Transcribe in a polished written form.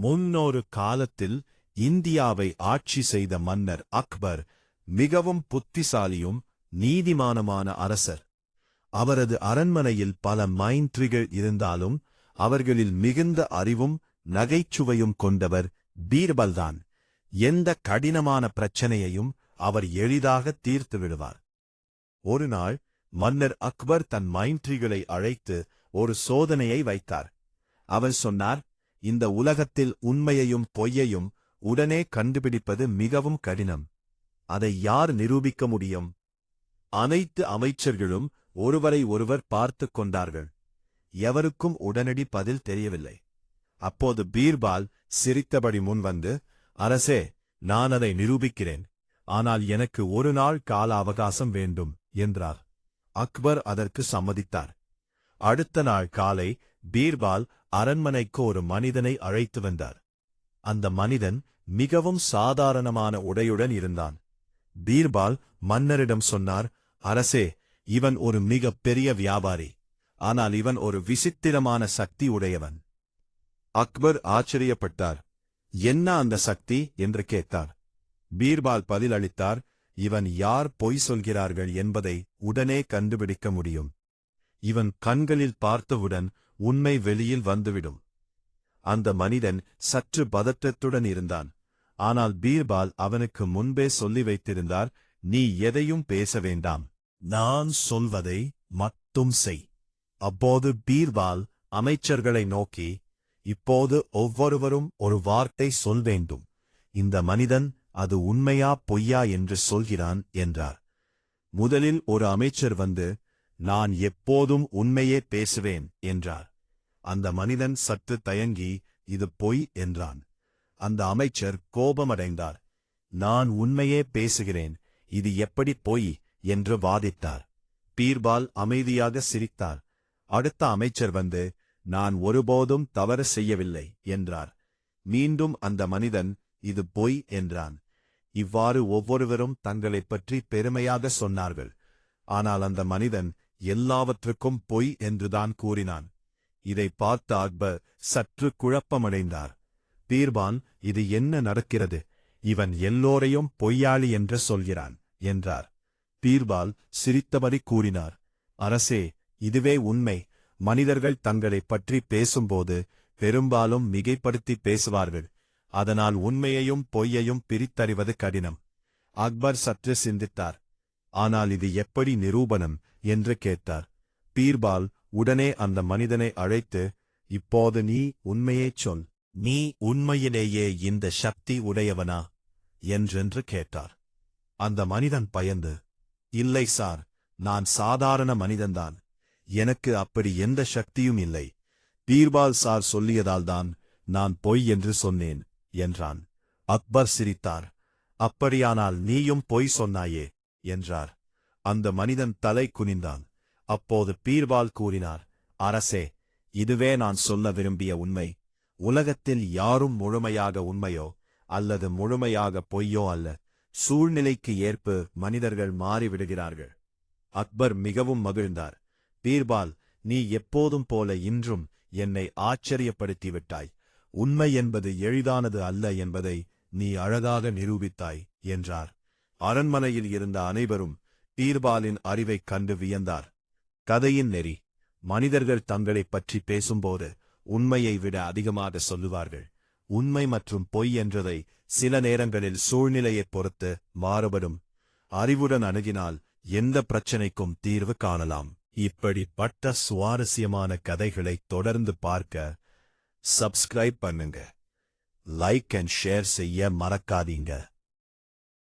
முன்னொரு காலத்தில் இந்தியாவை ஆட்சி செய்த மன்னர் அக்பர் மிகவும் புத்திசாலியும் நீதிமானுமான அரசர். அவரது அரண்மனையில் பல மைன்ட்ரிகள் இருந்தாலும் அவர்களில் மிகுந்த அறிவும் நகைச்சுவையும் கொண்டவர் பீர்பல்தான். எந்த கடினமான பிரச்சனையையும் அவர் எளிதாக தீர்த்து விடுவார். ஒருநாள் மன்னர் அக்பர் தன் மைன்ட்ரிகளை அழைத்து ஒரு சோதனையை வைத்தார். அவர் சொன்னார், இந்த உலகத்தில் உண்மையையும் பொய்யையும் உடனே கண்டுபிடிப்பது மிகவும் கடினம். அதை யார் நிரூபிக்க முடியும்? அனைத்து அமைச்சர்களும் ஒருவரை ஒருவர் பார்த்துக் கொண்டார்கள். எவருக்கும் உடனடி பதில் தெரியவில்லை. அப்போது பீர்பால் சிரித்தபடி முன்வந்து, அரசே, நான் அதை நிரூபிக்கிறேன். ஆனால் எனக்கு ஒரு நாள் கால அவகாசம் வேண்டும் என்றார். அக்பர் அதற்கு சம்மதித்தார். அடுத்த நாள் காலை பீர்பால் அரண்மனைக்கு ஒரு மனிதனை அழைத்து வந்தார். அந்த மனிதன் மிகவும் சாதாரணமான உடையுடன் இருந்தான். பீர்பால் மன்னரிடம் சொன்னார், அரசே, இவன் ஒரு மிக பெரிய வியாபாரி. ஆனால் இவன் ஒரு விசித்திரமான சக்தி உடையவன். அக்பர் ஆச்சரியப்பட்டார். என்ன அந்த சக்தி என்று கேட்டார். பீர்பால் பதிலளித்தார், இவன் யார் பொய் சொல்கிறார்கள் என்பதை உடனே கண்டுபிடிக்க முடியும். இவன் கண்களில் பார்த்தவுடன் உண்மை வெளியில் வந்துவிடும். அந்த மனிதன் சற்று பதற்றத்துடன் இருந்தான். ஆனால் பீர்பால் அவனுக்கு முன்பே சொல்லி வைத்திருந்தார், நீ எதையும் பேச வேண்டாம், நான் சொல்வதை மட்டும் செய். அப்போது பீர்பால் அமைச்சர்களை நோக்கி, இப்போது ஒவ்வொருவரும் ஒரு வார்த்தை சொல் வேண்டும். இந்த மனிதன் அது உண்மையா பொய்யா என்று சொல்கிறான் என்றார். முதலில் ஒரு அமைச்சர் வந்து, நான் எப்போதும் உண்மையே பேசுவேன் என்றார். அந்த மனிதன் சற்று தயங்கி, இது பொய் என்றான். அந்த அமைச்சர் கோபமடைந்தார். நான் உண்மையே பேசுகிறேன், இது எப்படி பொய் என்று வாதிட்டார். பீர்பால் அமைதியாக சிரித்தார். அடுத்த அமைச்சர் வந்து, நான் ஒருபோதும் தவறு செய்யவில்லை என்றார். மீண்டும் அந்த மனிதன், இது பொய் என்றான். இவ்வாறு ஒவ்வொருவரும் தங்களைப் பற்றி பெருமையாக சொன்னார்கள். ஆனால் அந்த மனிதன் எல்லாவற்றுக்கும் பொய் என்றுதான் கூறினான். இதை பார்த்த அக்பர் சற்று குழப்பமடைந்தார். பீர்பால், இது என்ன நடக்கிறது? இவன் எல்லோரையும் பொய்யாளி என்று சொல்கிறான் என்றார். பீர்பால் சிரித்தபடி கூறினார், அரசே, இதுவே உண்மை. மனிதர்கள் தங்களைப் பற்றி பேசும்போது பெரும்பாலும் மிகைப்படுத்தி பேசுவார்கள். அதனால் உண்மையையும் பொய்யையும் பிரித்தறிவது கடினம். அக்பர் சற்று சிந்தித்தார். ஆனால் இது எப்படி நிரூபணம் என்று கேட்டார். பீர்பால் உடனே அந்த மனிதனை அழைத்து, இப்போது நீ உண்மையைச் சொல். நீ உண்மையிலேயே இந்த சக்தி உடையவனா என்றென்று கேட்டார். அந்த மனிதன் பயந்து, இல்லை சார், நான் சாதாரண மனிதன்தான். எனக்கு அப்படி எந்த சக்தியும் இல்லை. பீர்பால் சார் சொல்லியதால்தான் நான் பொய் என்று சொன்னேன் என்றான். அக்பர் சிரித்தார். அப்படியானால் நீயும் பொய் சொன்னாயே என்றார். அந்த மனிதன் தலை குனிந்தான். அப்போது பீர்பால் கூறினார், அரசே, இதுவே நான் சொல்ல விரும்பிய உண்மை. உலகத்தில் யாரும் முழுமையாக உண்மையோ அல்லது முழுமையாக பொய்யோ அல்ல. சூழ்நிலைக்கு ஏற்ப மனிதர்கள் மாறிவிடுகிறார்கள். அக்பர் மிகவும் மகிழ்ந்தார். பீர்பால், நீ எப்போதும் போல இன்றும் என்னை ஆச்சரியப்படுத்திவிட்டாய். உண்மை என்பது எளிதானது அல்ல என்பதை நீ அழகாக நிரூபித்தாய் என்றார். அரண்மனையில் இருந்த அனைவரும் பீர்பாலின் அறிவைக் கண்டு வியந்தார். கதையின் நெறி: மனிதர்கள் தங்களைப் பற்றி பேசும்போது உண்மையை விட அதிகமாக சொல்லுவார்கள். உண்மை மற்றும் பொய் என்றதை சில நேரங்களில் சூழ்நிலையைப் பொறுத்து மாறுபடும். அறிவுடன் அணுகினால் எந்த பிரச்சனைக்கும் தீர்வு காணலாம். இப்படிப்பட்ட சுவாரஸ்யமான கதைகளை தொடர்ந்து பார்க்க சப்ஸ்கிரைப் பண்ணுங்க. லைக் அண்ட் ஷேர் செய்ய மறக்காதீங்க.